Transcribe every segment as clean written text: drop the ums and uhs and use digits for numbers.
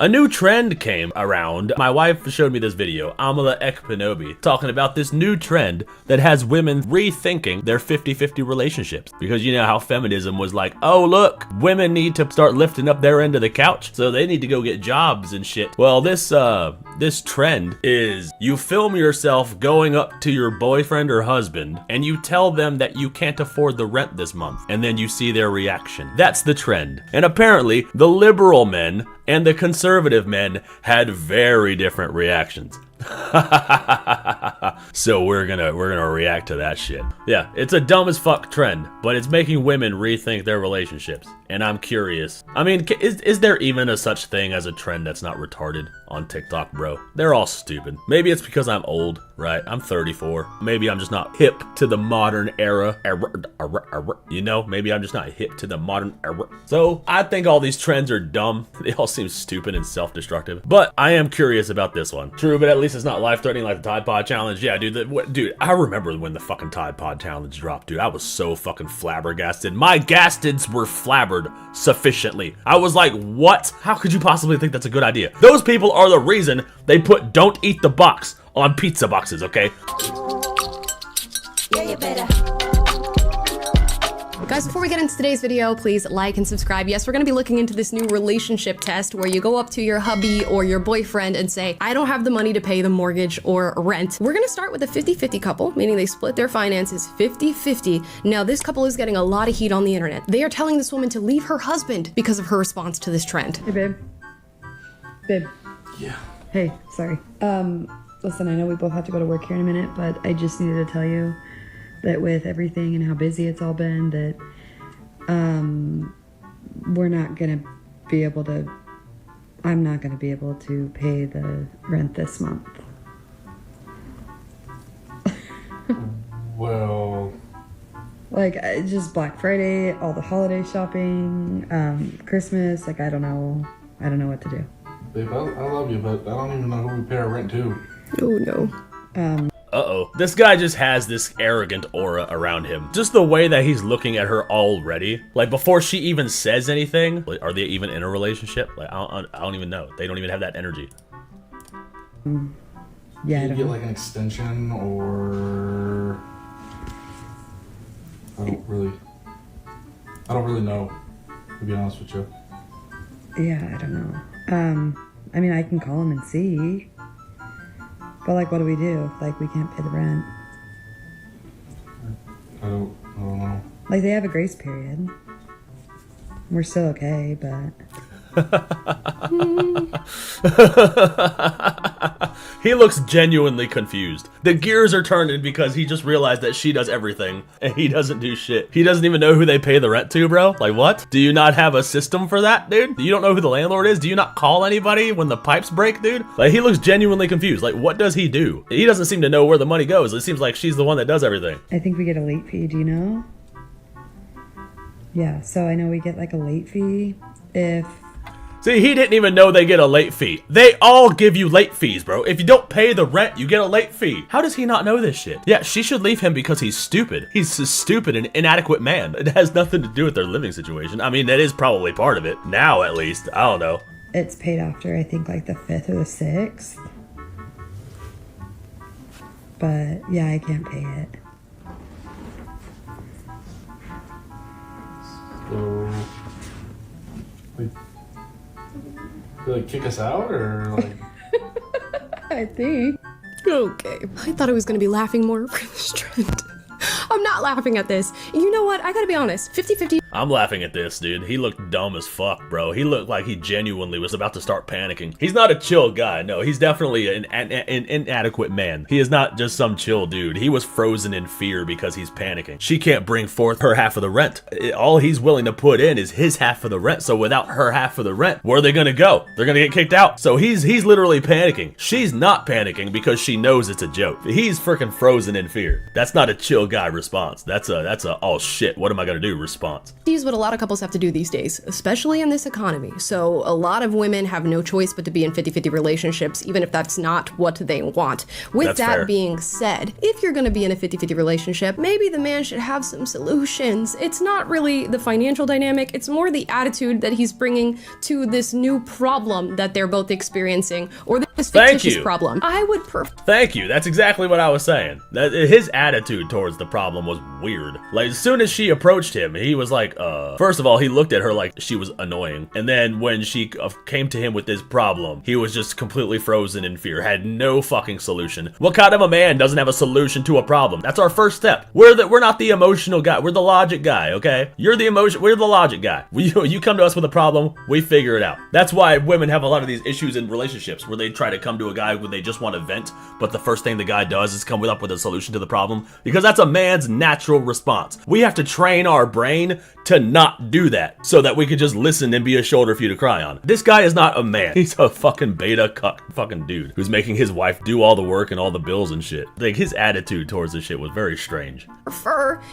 A new trend came around. My wife showed me this video, Amala Ekpenobi, talking about this new trend that has women rethinking their 50-50 relationships. Because you know how feminism was like, oh look, women need to start lifting up their end of the couch, so they need to go get jobs and shit. Well, this trend is you film yourself going up to your boyfriend or husband and you tell them that you can't afford the rent this month, and then you see their reaction. That's the trend. And apparently the liberal men and the conservative men had very different reactions. So we're gonna react to that shit. Yeah, it's a dumb as fuck trend, but it's making women rethink their relationships, and I'm curious. I mean, is there even a such thing as a trend that's not retarded on TikTok, bro? They're all stupid. Maybe it's because I'm old, right? I'm 34. Maybe I'm just not hip to the modern era. You know, maybe I'm just not hip to the modern era. So I think all these trends are dumb. They all seem stupid and self-destructive. But I am curious about this one. True, but at least it's not life-threatening like the Tide Pod Challenge. Yeah, dude, dude, I remember when the fucking Tide Pod Challenge dropped, dude. I was so fucking flabbergasted. My gastids were flabbered sufficiently. I was like, what? How could you possibly think that's a good idea? Those people are the reason they put "Don't Eat the Box" on pizza boxes, okay? Yeah, you better. Guys, before we get into today's video, please like and subscribe. Yes, we're gonna be looking into this new relationship test where you go up to your hubby or your boyfriend and say, I don't have the money to pay the mortgage or rent. We're gonna start with a 50-50 couple, meaning they split their finances 50-50. Now, this couple is getting a lot of heat on the internet. They are telling this woman to leave her husband because of her response to this trend. Hey, babe. Babe. Yeah. Hey, sorry. Listen, I know we both have to go to work here in a minute, but I just needed to tell you that with everything and how busy it's all been, that we're not gonna be able to, I'm not gonna be able to pay the rent this month. Well, like, it's just Black Friday, all the holiday shopping, Christmas, like, I don't know what to do. babe, I love you, but I don't even know who we pay our rent to. Oh no. Uh-oh. This guy just has this arrogant aura around him. Just the way that he's looking at her already. Like, before she even says anything. Like, are they even in a relationship? Like, I don't even know. They don't even have that energy. Yeah, Can you get like an extension, or I don't really know, to be honest with you. Yeah, I don't know. I mean, I can call him and see. But, like, what do we do if, like, we can't pay the rent? I don't know. Like, they have a grace period. We're still okay, but... He looks genuinely confused. The gears are turning because he just realized that she does everything and he doesn't do shit. He doesn't even know who they pay the rent to, bro. Like, what? Do you not have a system for that, dude? You don't know who the landlord is? Do you not call anybody when the pipes break, dude? Like, he looks genuinely confused. Like, what does he do? He doesn't seem to know where the money goes. It seems like she's the one that does everything. I think we get a late fee, do you know? Yeah, so I know we get, like, a late fee if... See, he didn't even know they get a late fee. They all give you late fees, bro. If you don't pay the rent, you get a late fee. How does he not know this shit? Yeah, she should leave him because he's stupid. He's a stupid and inadequate man. It has nothing to do with their living situation. I mean, that is probably part of it. Now, at least. I don't know. It's paid after, I think, like, the 5th or the 6th. But, yeah, I can't pay it. So, like kick us out, or like? I think. Okay. I thought I was gonna be laughing more for this trend. I'm not laughing at this. You know what? I gotta be honest. 50-50. I'm laughing at this, dude. He looked dumb as fuck, bro. He looked like he genuinely was about to start panicking. He's not a chill guy. No, he's definitely an inadequate man. He is not just some chill dude. He was frozen in fear because he's panicking. She can't bring forth her half of the rent. All he's willing to put in is his half of the rent. So without her half of the rent, where are they gonna go? They're gonna get kicked out. So he's literally panicking. She's not panicking because she knows it's a joke. He's freaking frozen in fear. That's not a chill guy response. That's a oh shit, what am I gonna do response. is what a lot of couples have to do these days, especially in this economy. So a lot of women have no choice but to be in 50-50 relationships, even if that's not what they want. With That's that fair. being said, if you're going to be in a 50-50 relationship, maybe the man should have some solutions. It's not really the financial dynamic, it's more the attitude that he's bringing to this new problem that they're both experiencing, or this fictitious problem. I would prefer. Thank you. That's exactly what I was saying. His attitude towards the problem was weird. Like, as soon as she approached him, he was like, first of all, he looked at her like she was annoying. And then when she came to him with this problem, he was just completely frozen in fear, had no fucking solution. What kind of a man doesn't have a solution to a problem? That's our first step. We're not the emotional guy. We're the logic guy, okay? We're the logic guy. You come to us with a problem, we figure it out. That's why women have a lot of these issues in relationships where they try to come to a guy when they just want to vent, but the first thing the guy does is come up with a solution to the problem, because that's a man's natural response. We have to train our brain to not do that so that we can just listen and be a shoulder for you to cry on. This guy is not a man. He's a fucking beta cuck fucking dude who's making his wife do all the work and all the bills and shit. Like, his attitude towards this shit was very strange.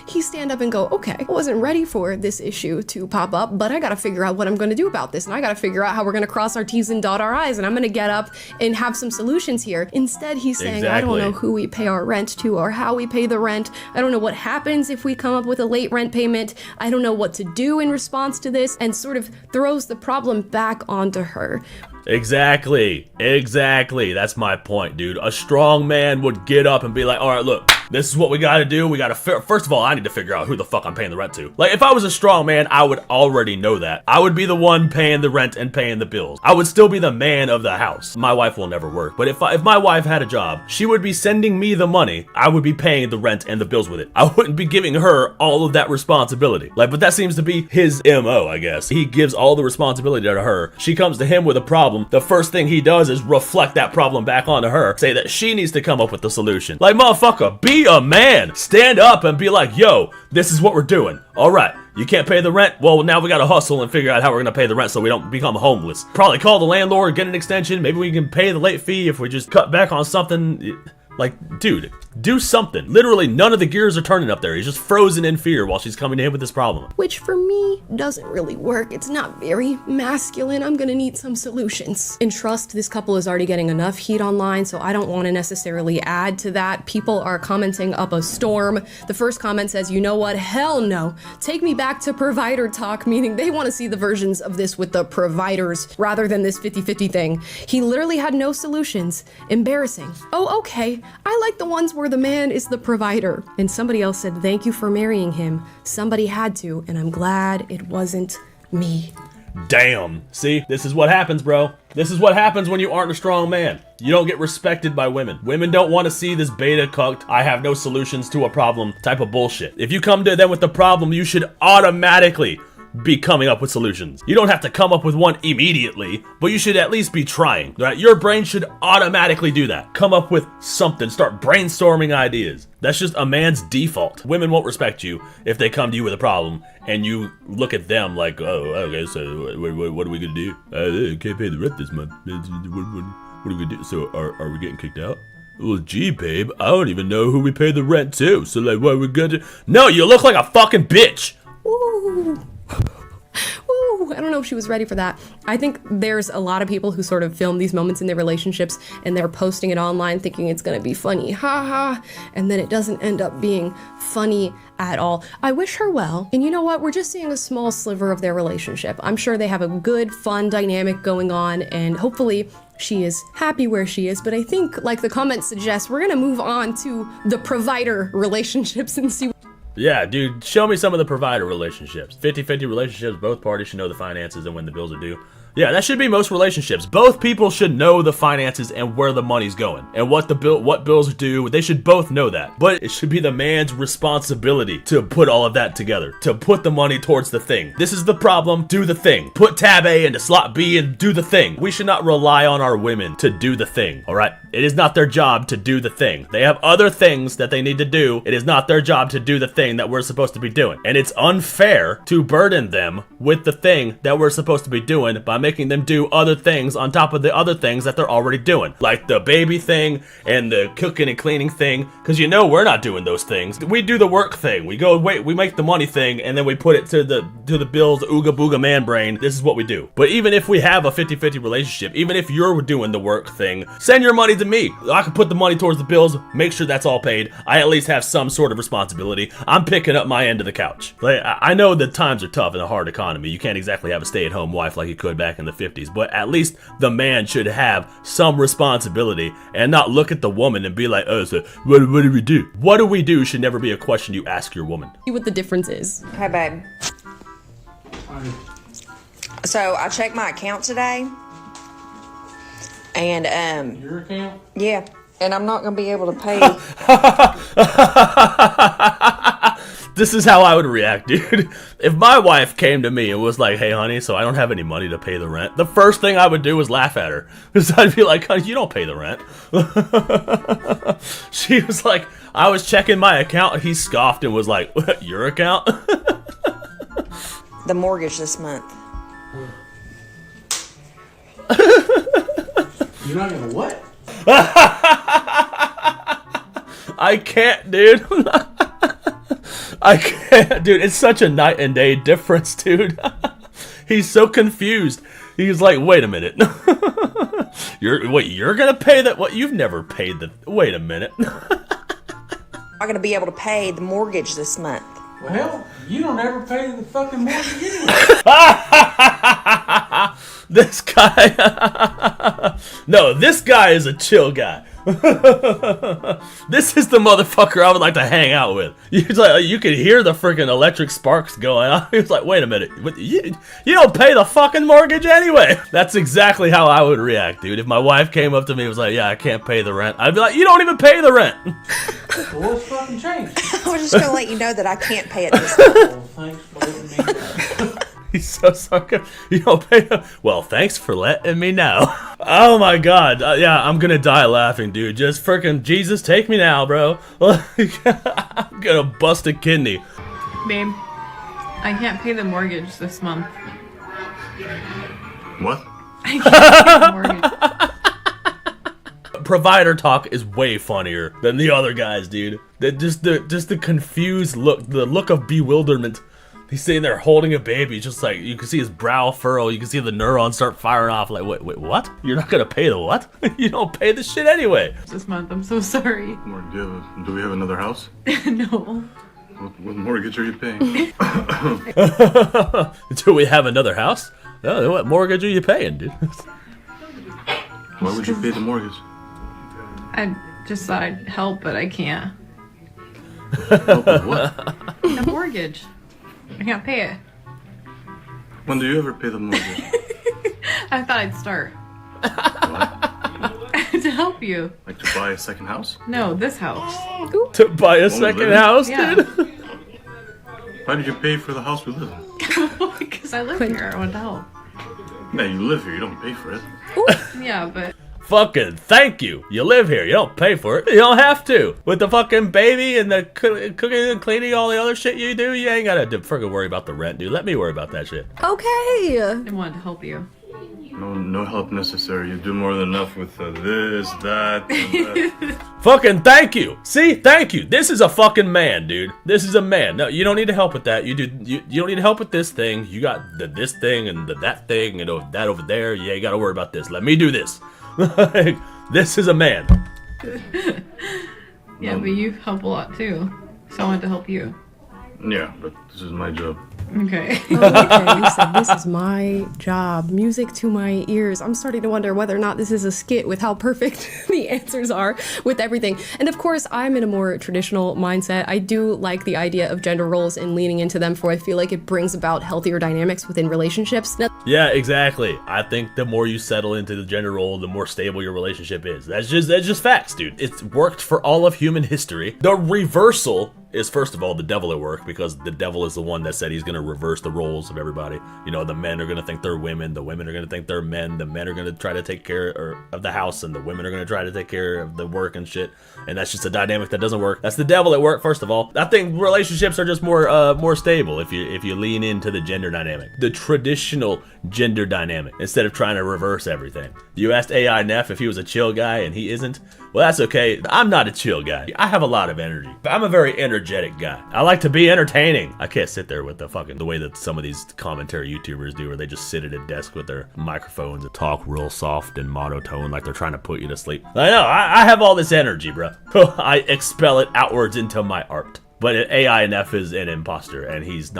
He stand up and go, okay, I wasn't ready for this issue to pop up, but I gotta figure out what I'm gonna do about this, and I gotta figure out how we're gonna cross our T's and dot our I's, and I'm gonna get up and have some solutions here. Instead, he's saying, I don't know who we pay our rent to or how we pay the rent. I don't know what happens if we come up with a late rent payment. I don't know what to do in response to this, and sort of throws the problem back onto her. Exactly. That's my point, dude. A strong man would get up and be like, all right, look, this is what we gotta do. We gotta, first of all, I need to figure out who the fuck I'm paying the rent to. Like, if I was a strong man, I would already know that. I would be the one paying the rent and paying the bills. I would still be the man of the house. My wife will never work, but if my wife had a job, she would be sending me the money. I would be paying the rent and the bills with it. I wouldn't be giving her all of that responsibility. Like, but that seems to be his MO, I guess. He gives all the responsibility to her. She comes to him with a problem. The first thing he does is reflect that problem back onto her, say that she needs to come up with the solution. Like, motherfucker, be a man. Stand up and be like, yo, this is what we're doing. All right, you can't pay the rent? Well, now we gotta hustle and figure out how we're gonna pay the rent so we don't become homeless. Probably call the landlord, get an extension. Maybe we can pay the late fee if we just cut back on something. Like, dude, do something. Literally, none of the gears are turning up there. He's just frozen in fear while she's coming to him with this problem. Which, for me, doesn't really work. It's not very masculine. I'm gonna need some solutions. In trust, this couple is already getting enough heat online, so I don't want to necessarily add to that. People are commenting up a storm. The first comment says, you know what? Hell no. Take me back to provider talk, meaning they want to see the versions of this with the providers rather than this 50-50 thing. He literally had no solutions. Embarrassing. Oh, okay. I like the ones where the man is the provider. And somebody else said, thank you for marrying him. Somebody had to, and I'm glad it wasn't me. Damn. See, this is what happens, bro. This is what happens when you aren't a strong man. You don't get respected by women. Women don't want to see this beta cucked, I have no solutions to a problem type of bullshit. If you come to them with the problem, you should automatically be coming up with solutions. You don't have to come up with one immediately, but you should at least be trying, right? Your brain should automatically do that. Come up with something, start brainstorming ideas. That's just a man's default. Women won't respect you if they come to you with a problem and you look at them like, oh, okay, so what are we gonna do? Can't pay the rent this month. What are we gonna do? So are we getting kicked out? Well, gee, babe, I don't even know who we pay the rent to. So like, what are we gonna do? No, you look like a fucking bitch. Ooh. Ooh, I don't know if she was ready for that. I think there's a lot of people who sort of film these moments in their relationships and they're posting it online thinking it's gonna be funny, haha, and then it doesn't end up being funny at all. I wish her well, and you know what? We're just seeing a small sliver of their relationship. I'm sure they have a good, fun dynamic going on, and hopefully she is happy where she is, but I think, like the comments suggest, we're gonna move on to the provider relationships and see. Yeah, dude, show me some of the provider relationships. 50-50 relationships, both parties should know the finances and when the bills are due. Yeah, that should be most relationships. Both people should know the finances and where the money's going and what bills are due. They should both know that. But it should be the man's responsibility to put all of that together, to put the money towards the thing. This is the problem, do the thing. Put tab A into slot B and do the thing. We should not rely on our women to do the thing, all right? It is not their job to do the thing. They have other things that they need to do. It is not their job to do the thing that we're supposed to be doing. And it's unfair to burden them with the thing that we're supposed to be doing by making them do other things on top of the other things that they're already doing. Like the baby thing and the cooking and cleaning thing. Because you know we're not doing those things. We do the work thing. We go, wait, we make the money thing and then we put it to the bills, ooga booga man brain. This is what we do. But even if we have a 50-50 relationship, even if you're doing the work thing, send your money to me. I can put the money towards the bills, make sure that's all paid. I at least have some sort of responsibility. I'm picking up my end of the couch. Like, I know that times are tough in a hard economy. You can't exactly have a stay-at-home wife like you could back in the 50s, but at least the man should have some responsibility and not look at the woman and be like, oh, so what do we do? What do we do should never be a question you ask your woman. See what the difference is. Okay, babe. So I checked my account today, and Your account? yeah, and I'm not gonna be able to pay. This is how I would react, dude. If my wife came to me and was like, hey, honey, so I don't have any money to pay the rent, the first thing I would do was laugh at her. Because I'd be like, honey, you don't pay the rent. She was like, I was checking my account. He scoffed and was like, what, your account? The mortgage this month. You're not gonna what? I can't, dude. I can't, dude. It's such a night and day difference, dude. He's so confused. He's like, wait a minute. You're gonna pay that? What? You've never paid the. Wait a minute. I'm gonna be able to pay the mortgage this month. Well, hell, you don't ever pay the fucking mortgage anyway. This guy. No, this guy is a chill guy. This is the motherfucker I would like to hang out with. You could hear the freaking electric sparks going on. He was like, wait a minute, you don't pay the fucking mortgage anyway. That's exactly how I would react, dude. If my wife came up to me and was like, yeah, I can't pay the rent, I'd be like, you don't even pay the rent. Well, what's fucking changed? I was just gonna let you know that I can't pay it this month. Well, thanks for letting me know. He's so sucker. You don't pay him. Well, thanks for letting me know. Oh my god. Yeah, I'm gonna die laughing, dude. Just freaking Jesus, take me now, bro. I'm gonna bust a kidney. Babe, I can't pay the mortgage this month. What? I can't pay the mortgage. Provider talk is way funnier than the other guys, dude. Just the confused look, the look of bewilderment. He's sitting there holding a baby, just like, you can see his brow furrow, you can see the neurons start firing off, like, wait, what? You're not gonna pay the what? You don't pay the shit anyway. This month, I'm so sorry. Do we have another house? No. What mortgage are you paying? Do we have another house? No, what mortgage are you paying, dude? Why would you pay the mortgage? I just thought I'd help, but I can't. Help with what? The mortgage. I can't pay it. When do you ever pay the mortgage? I thought I'd start. What? To help you. Like to buy a second house? No, this house. To buy a second living? house, Yeah. dude? Why did you pay for the house we live in? Because I live here. I want to help. Yeah, you live here, you don't pay for it. Yeah, but Fucking thank you. You live here. You don't pay for it. You don't have to. With the fucking baby and the cooking and cleaning, all the other shit you do, you ain't gotta freaking worry about the rent, dude. Let me worry about that shit. Okay. I wanted to help you. No help necessary. You do more than enough with this, that, and that. Fucking thank you. See, thank you. This is a fucking man, dude. This is a man. No, you don't need to help with that. You don't need to help with this thing. You got this thing and that thing and that over there. Yeah, you gotta worry about this. Let me do this. This is a man. Yeah, but you help a lot too. So I wanted to help you. Yeah, but this is my job. Okay. Okay, you said this is my job. Music to my ears. I'm starting to wonder whether or not this is a skit with how perfect the answers are with everything. And of course, I'm in a more traditional mindset. I do like the idea of gender roles and leaning into them, for I feel like it brings about healthier dynamics within relationships. Now, Yeah, exactly. I think the more you settle into the gender role, the more stable your relationship is. That's just facts, dude. It's worked for all of human history. The reversal is, first of all, the devil at work, because the devil is the one that said he's going to reverse the roles of everybody. You know, the men are going to think they're women, the women are going to think they're men, the men are going to try to take care of the house, and the women are going to try to take care of the work and shit. And that's just a dynamic that doesn't work. That's the devil at work, first of all. I think relationships are just more stable if you lean into the gender dynamic, the traditional gender dynamic, instead of trying to reverse everything. You asked AI Neph if he was a chill guy, and he isn't. Well, that's okay. I'm not a chill guy. I have a lot of energy. I'm a very energetic guy. I like to be entertaining. I can't sit there with the way that some of these commentary YouTubers do, where they just sit at a desk with their microphones and talk real soft and monotone like they're trying to put you to sleep. I know, I have all this energy, bro. I expel it outwards into my art. But AI Neph is an imposter, and he's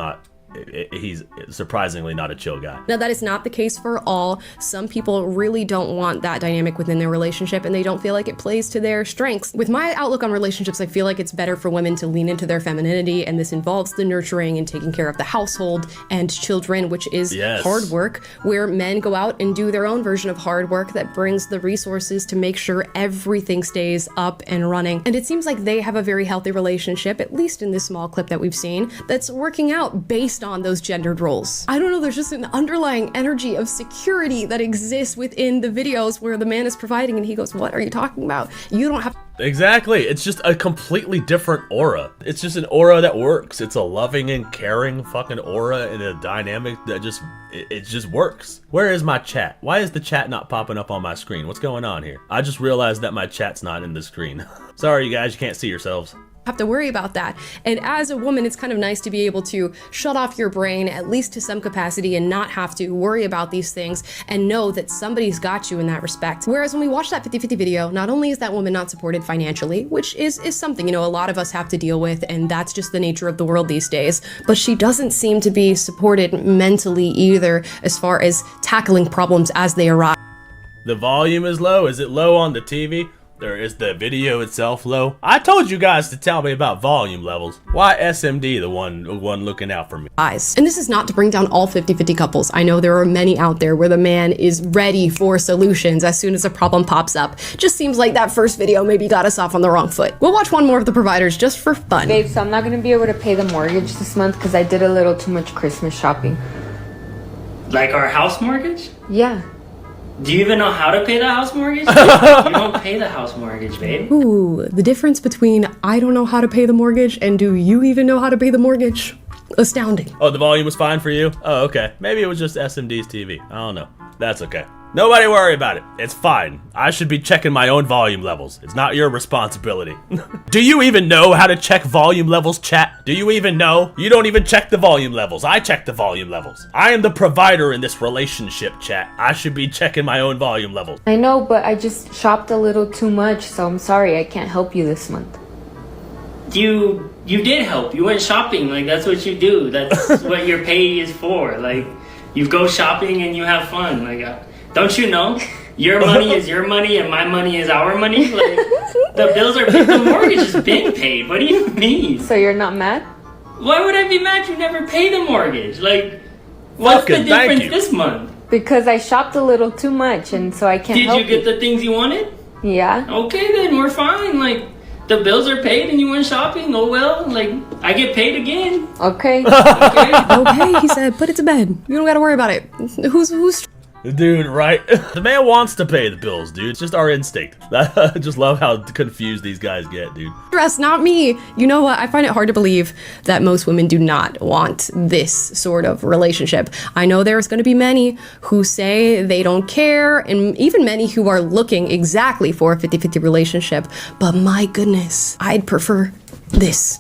surprisingly not a chill guy. Now, that is not the case for all. Some people really don't want that dynamic within their relationship, and they don't feel like it plays to their strengths. With my outlook on relationships, I feel like it's better for women to lean into their femininity, and this involves the nurturing and taking care of the household and children, which is hard work, where men go out and do their own version of hard work that brings the resources to make sure everything stays up and running. And it seems like they have a very healthy relationship, at least in this small clip that we've seen, that's working out based on those gendered roles. I don't know, there's just an underlying energy of security that exists within the videos where the man is providing and he goes, what are you talking about? You don't have. Exactly. It's just a completely different aura. It's just an aura that works. It's a loving and caring fucking aura and a dynamic that it just works. Where is my chat? Why is the chat not popping up on my screen? What's going on here? I just realized that my chat's not in the screen. Sorry, you guys, you can't see yourselves. Have to worry about that. And as a woman, it's kind of nice to be able to shut off your brain, at least to some capacity, and not have to worry about these things and know that somebody's got you in that respect. Whereas when we watch that 50-50 video, not only is that woman not supported financially, which is something, you know, a lot of us have to deal with, and that's just the nature of the world these days, but she doesn't seem to be supported mentally either as far as tackling problems as they arise. The volume is low. Is it low on the TV? Or is the video itself low? I told you guys to tell me about volume levels. Why SMD the one looking out for me? And this is not to bring down all 50-50 couples. I know there are many out there where the man is ready for solutions as soon as a problem pops up. Just seems like that first video maybe got us off on the wrong foot. We'll watch one more of the providers just for fun. Babe, so I'm not gonna be able to pay the mortgage this month because I did a little too much Christmas shopping. Like our house mortgage? Yeah. Do you even know how to pay the house mortgage? You don't pay the house mortgage, babe. Ooh, the difference between I don't know how to pay the mortgage and do you even know how to pay the mortgage? Astounding. Oh, the volume was fine for you? Oh, okay. Maybe it was just SMD's TV. I don't know. That's okay. Nobody worry about it. It's fine. I should be checking my own volume levels. It's not your responsibility. Do you even know how to check volume levels, chat? Do you even know? You don't even check the volume levels. I check the volume levels. I am the provider in this relationship, chat. I should be checking my own volume levels. I know, but I just shopped a little too much, so I'm sorry I can't help you this month. You did help. You went shopping. Like, that's what you do. That's what your pay is for. Like, you go shopping and you have fun. Like, don't you know? Your money is your money and my money is our money. Like, the bills are paid. The mortgage is being paid. What do you mean? So you're not mad? Why would I be mad? You never pay the mortgage. Like, what's the difference this month? Because I shopped a little too much and so I can't help you. Did you get the things you wanted? Yeah. Okay, then we're fine. Like, the bills are paid and you went shopping. Oh well, like, I get paid again. Okay. Okay, he said, put it to bed. You don't gotta worry about it. Who's Dude, right? The man wants to pay the bills, dude. It's just our instinct. I just love how confused these guys get, dude. stress, not me. You know what? I find it hard to believe that most women do not want this sort of relationship. I know there's going to be many who say they don't care, and even many who are looking exactly for a 50-50 relationship. But my goodness, I'd prefer this.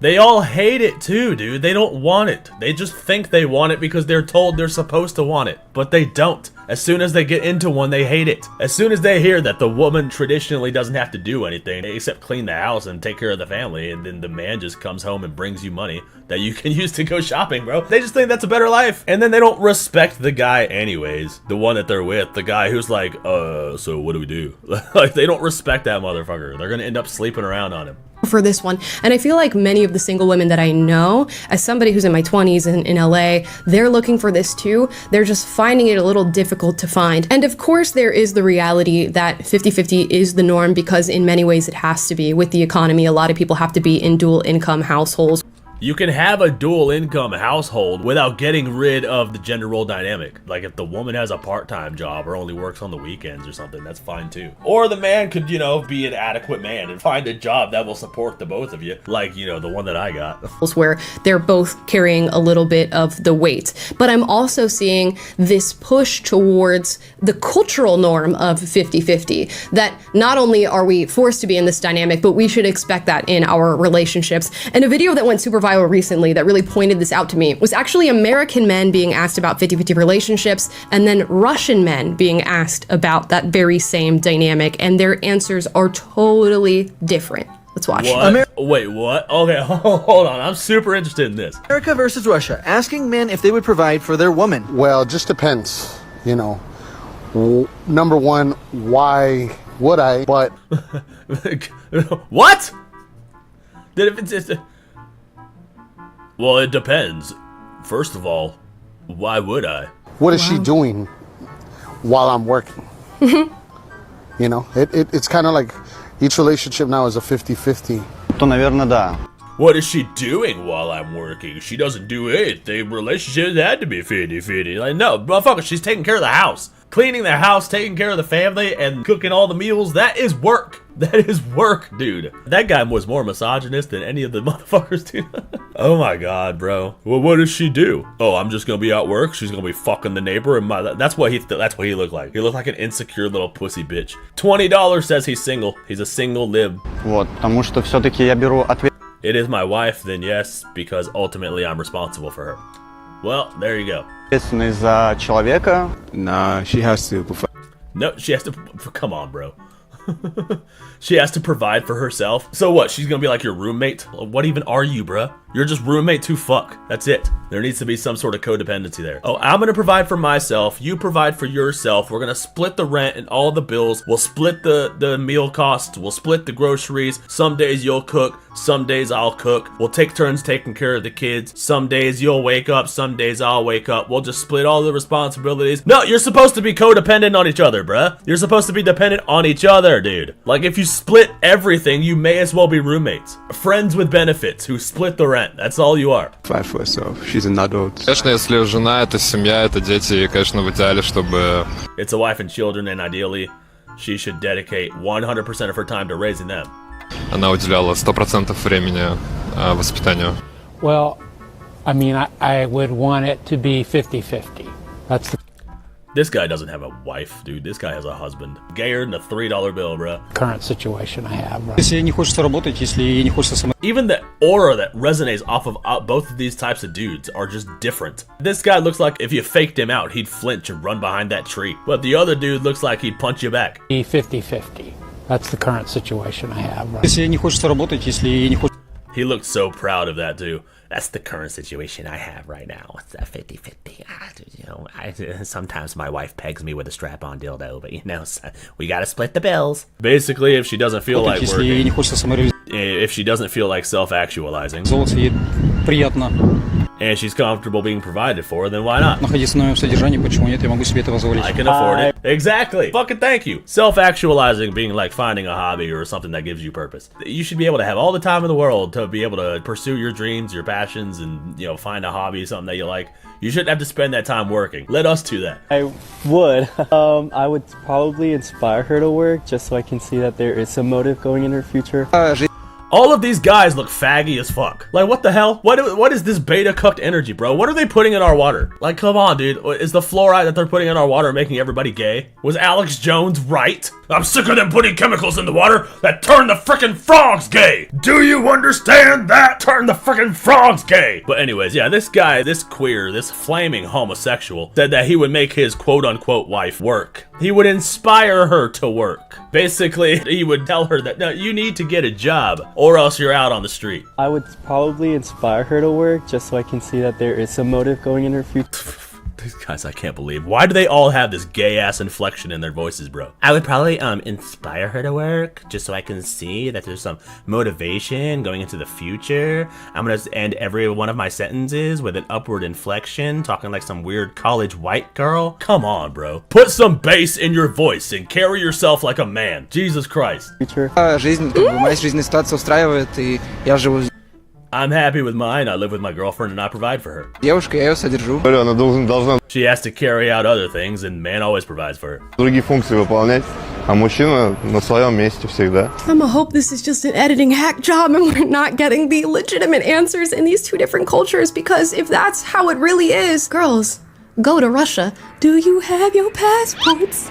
They all hate it too, dude. They don't want it. They just think they want it because they're told they're supposed to want it. But they don't. As soon as they get into one, they hate it. As soon as they hear that the woman traditionally doesn't have to do anything except clean the house and take care of the family, and then the man just comes home and brings you money that you can use to go shopping, bro. They just think that's a better life. And then they don't respect the guy anyways. The one that they're with, the guy who's like, so what do we do? Like, they don't respect that motherfucker. They're gonna end up sleeping around on him. for this one. And I feel like many of the single women that I know, as somebody who's in my 20s in LA, they're looking for this too. They're just finding it a little difficult to find. And of course, there is the reality that 50-50 is the norm because in many ways it has to be. With the economy, a lot of people have to be in dual income households. You can have a dual income household without getting rid of the gender role dynamic. Like if the woman has a part-time job or only works on the weekends or something, that's fine too. Or the man could, you know, be an adequate man and find a job that will support the both of you. Like, you know, the one that I got. Where they're both carrying a little bit of the weight. But I'm also seeing this push towards the cultural norm of 50-50. That not only are we forced to be in this dynamic, but we should expect that in our relationships. And a video that went super viral recently that really pointed this out to me was actually American men being asked about 50-50 relationships and then Russian men being asked about that very same dynamic, and their answers are totally different. Let's watch. What? Wait, what? Okay, hold on. I'm super interested in this. America versus Russia, asking men if they would provide for their woman. Well, it just depends, you know. Number one, why would I? But what? Well, it depends. First of all, why would I? What is she doing while I'm working? You know, it's kind of like each relationship now is a 50-50. То, наверное, да. What is she doing while I'm working? She doesn't do anything. Relationships had to be 50-50. Like, no, motherfucker, she's taking care of the house. Cleaning the house, taking care of the family, and cooking all the meals, that is work. That is work, dude. That guy was more misogynist than any of the motherfuckers, dude. Oh my god, bro. Well, what does she do? Oh, I'm just gonna be at work. She's gonna be fucking the neighbor, and that's what he looked like. He looked like an insecure little pussy bitch. $20 says he's single. He's a single lib. Вот, потому что все-таки я беру ответственность. It is my wife, then yes, because ultimately I'm responsible for her. Well, there you go. За человека. Nah, she has to. No, she has to. Come on, bro. She has to provide for herself. So what? She's gonna be like your roommate? What even are you, bruh? You're just roommate to fuck. That's it. There needs to be some sort of codependency there. Oh, I'm gonna provide for myself. You provide for yourself. We're gonna split the rent and all the bills. We'll split the meal costs. We'll split the groceries. Some days you'll cook. Some days I'll cook. We'll take turns taking care of the kids. Some days you'll wake up. Some days I'll wake up. We'll just split all the responsibilities. No, you're supposed to be codependent on each other, bruh. You're supposed to be dependent on each other, dude. Like if you split everything, you may as well be roommates. Friends with benefits who split the rent. That's all you are. Fight for herself. She's an adult. Конечно, если жена, это семья, это дети, и, конечно, в идеале, чтобы... It's a wife and children, and ideally, she should dedicate 100% of her time to raising them. Она уделяла 100% времени воспитанию. Well, I mean, I would want it to be 50-50. That's the This guy doesn't have a wife, dude. This guy has a husband. Gayer than a $3 bill, bro. Current situation I have. Even the aura that resonates off of both of these types of dudes are just different. This guy looks like if you faked him out, he'd flinch and run behind that tree. But the other dude looks like he'd punch you back. 50-50. That's the current situation I have. He looked so proud of that, too. That's the current situation I have right now. It's that 50-50. You know, sometimes my wife pegs me with a strap-on dildo, but you know, we gotta split the bills. Basically, if she doesn't feel like working, if she doesn't feel like self-actualizing, and she's comfortable being provided for, then why not? I can afford it. Exactly. Fucking thank you. Self-actualizing being like finding a hobby or something that gives you purpose. You should be able to have all the time in the world to be able to pursue your dreams, your passions, and, you know, find a hobby, something that you like. You shouldn't have to spend that time working. Let us do that. I would. I would probably inspire her to work just so I can see that there is some motive going in her future. All of these guys look faggy as fuck. Like, what the hell? What is this beta cucked energy, bro? What are they putting in our water? Like, come on, dude. Is the fluoride that they're putting in our water making everybody gay? Was Alex Jones right? I'm sick of them putting chemicals in the water that turn the frickin' frogs gay. Do you understand that? Turn the frickin' frogs gay. But anyways, yeah, this guy, this queer, this flaming homosexual said that he would make his quote-unquote wife work. He would inspire her to work. Basically, he would tell her that, no, you need to get a job or else you're out on the street. I would probably inspire her to work just so I can see that there is some motive going in her future. These guys, I can't believe. Why do they all have this gay ass inflection in their voices, bro? I would probably inspire her to work just so I can see that there's some motivation going into the future. I'm gonna end every one of my sentences with an upward inflection, talking like some weird college white girl. Come on, bro. Put some bass in your voice and carry yourself like a man. Jesus Christ. Моя жизненная ситуация устраивает, и я живу. I'm happy with mine. I live with my girlfriend and I provide for her. Девушка, я ее содержу. She has to carry out other things, and man always provides for her. Другие функции выполнять, а мужчина на своем месте всегда. I'ma hope this is just an editing hack job and we're not getting the legitimate answers in these two different cultures, because if that's how it really is, girls, go to Russia. Do you have your passports?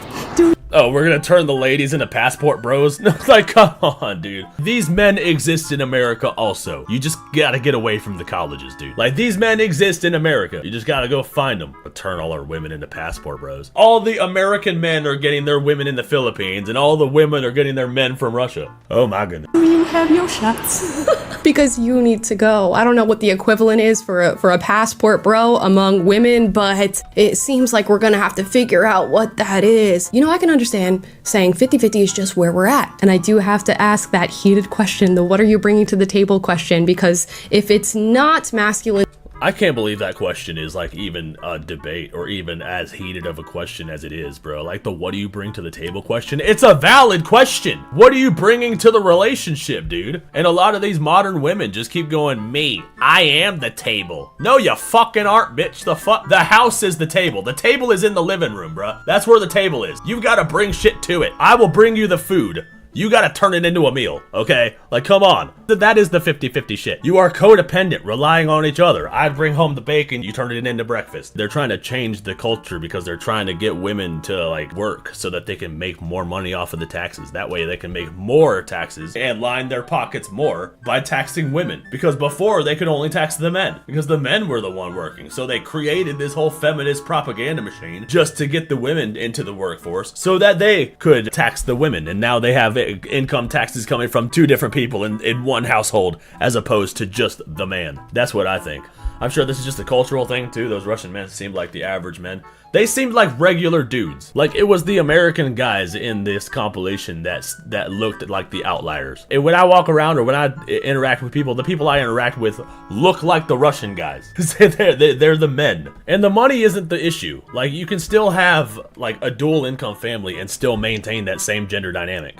Oh, we're gonna turn the ladies into passport bros? Like, come on, dude. These men exist in America also. You just gotta get away from the colleges, dude. Like, these men exist in America. You just gotta go find them. But turn all our women into passport bros. All the American men are getting their women in the Philippines, and all the women are getting their men from Russia. Oh my goodness. Do you have your shots? Because you need to go. I don't know what the equivalent is for a passport bro among women, but it seems like we're gonna have to figure out what that is. You know, I can understand saying 50-50 is just where we're at. And I do have to ask that heated question, the what are you bringing to the table question, because if it's not masculine... I can't believe that question is like even a debate or even as heated of a question as it is, bro. Like the what do you bring to the table question? It's a valid question. What are you bringing to the relationship, dude? And a lot of these modern women just keep going, me, I am the table. No, you fucking aren't, bitch. The house is the table. The table is in the living room, bro. That's where the table is. You've got to bring shit to it. I will bring you the food. You gotta turn it into a meal, okay? Like, come on. That is the 50-50 shit. You are codependent, relying on each other. I'd bring home the bacon, you turn it into breakfast. They're trying to change the culture because they're trying to get women to, like, work so that they can make more money off of the taxes. That way they can make more taxes and line their pockets more by taxing women. Because before, they could only tax the men. Because the men were the one working. So they created this whole feminist propaganda machine just to get the women into the workforce so that they could tax the women. And now they have income taxes coming from two different people in one household as opposed to just the man. That's what I think. I'm sure this is just a cultural thing too. Those Russian men seemed like the average men. They seemed like regular dudes. Like it was the American guys in this compilation that looked like the outliers. And when I walk around or when I interact with people, the people I interact with look like the Russian guys. they're the men. And the money isn't the issue. Like you can still have like a dual income family and still maintain that same gender dynamic.